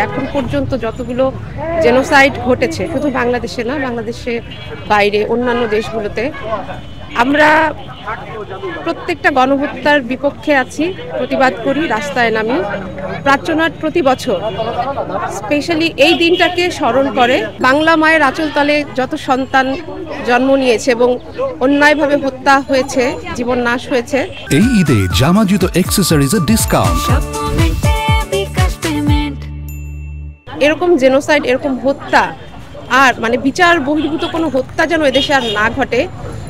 এখন পর্যন্ত যতগুলো জেনোসাইড ঘটেছে, শুধু বাংলাদেশে না, বাংলাদেশে বাইরে অন্যান্য দেশগুলোতে, আমরা প্রত্যেকটা গণহত্যার বিপক্ষে আছি, প্রতিবাদ করি, রাস্তায় নামি। প্রাচ্যনাট প্রতি বছর স্পেশালি এই দিনটাকে স্মরণ করে বাংলা মায়ের আঁচলতলে যত সন্তান জন্ম নিয়েছে এবং অন্যায়ভাবে হত্যা হয়েছে, জীবন নাশ হয়েছে। এই ঈদে জামা জুতো অ্যাকসেসরিজের ডিসকাউন্ট। এরকম জেনোসাইড, এরকম হত্যা আর বিচার বহির্ভূত কোনো হত্যা যেন এদেশে আর না ঘটে,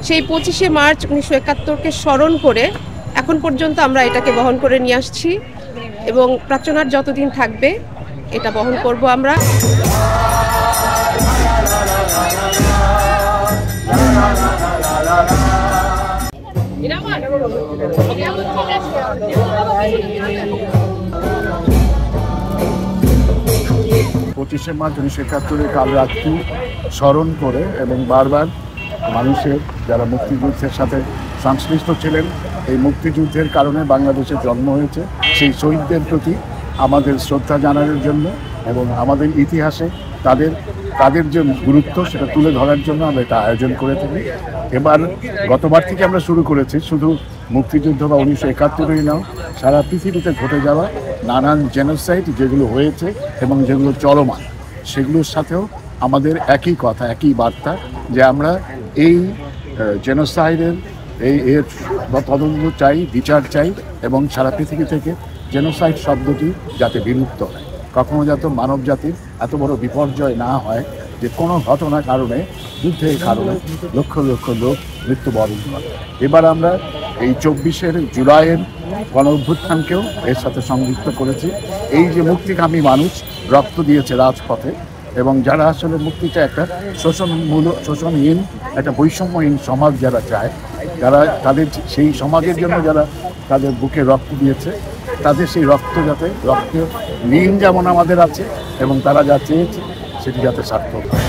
সেই 25শে মার্চ 1971কে স্মরণ করে এখন পর্যন্ত আমরা এটাকে বহন করে নিয়ে আসছি এবং প্রাচ্যনাট যতদিন থাকবে এটা বহন করব আমরা। 25শে মার্চ 1971 কাল রাত্রি স্মরণ করে এবং বারবার মানুষের যারা মুক্তিযুদ্ধের সাথে সংশ্লিষ্ট ছিলেন, এই মুক্তিযুদ্ধের কারণে বাংলাদেশের জন্ম হয়েছে, সেই শহীদদের প্রতি আমাদের শ্রদ্ধা জানানোর জন্য এবং আমাদের ইতিহাসে তাদের যে গুরুত্ব সেটা তুলে ধরার জন্য আমরা এটা আয়োজন করে থাকি। গতবার থেকে আমরা শুরু করেছি শুধু মুক্তিযুদ্ধ বা 1971ই নাও, সারা পৃথিবীতে ঘটে যাওয়া নানান জেনোসাইড যেগুলো হয়েছে এবং যেগুলো চলমান, সেগুলোর সাথেও আমাদের একই কথা, একই বার্তা যে আমরা এই জেনোসাইডের এর তদন্ত চাই, বিচার চাই এবং সারা পৃথিবী থেকে জেনোসাইড শব্দটি যাতে বিলুপ্ত হয়, কখনো যাতে মানব জাতির এত বড় বিপর্যয় না হয় যে কোনো ঘটনার কারণে, যুদ্ধের কারণে লক্ষ লক্ষ লোক মৃত্যুবরণ করে। এবার আমরা এই 24শে জুলাইয়ের গণ অভ্যুত্থানকেও এর সাথে সংযুক্ত করেছি। এই যে মুক্তিকামী মানুষ রক্ত দিয়েছে রাজপথে এবং যারা আসলে মুক্তিটা একটা শোষণহীন, একটা বৈষম্যহীন সমাজ যারা চায়, তাদের সেই সমাজের জন্য যারা তাদের বুকে রক্ত দিয়েছে, তাদের সেই রক্ত যাতে রক্তের ঋণ যেমন আমাদের আছে এবং তারা যা চেয়েছে সেটি যাতে সার্থক হয়।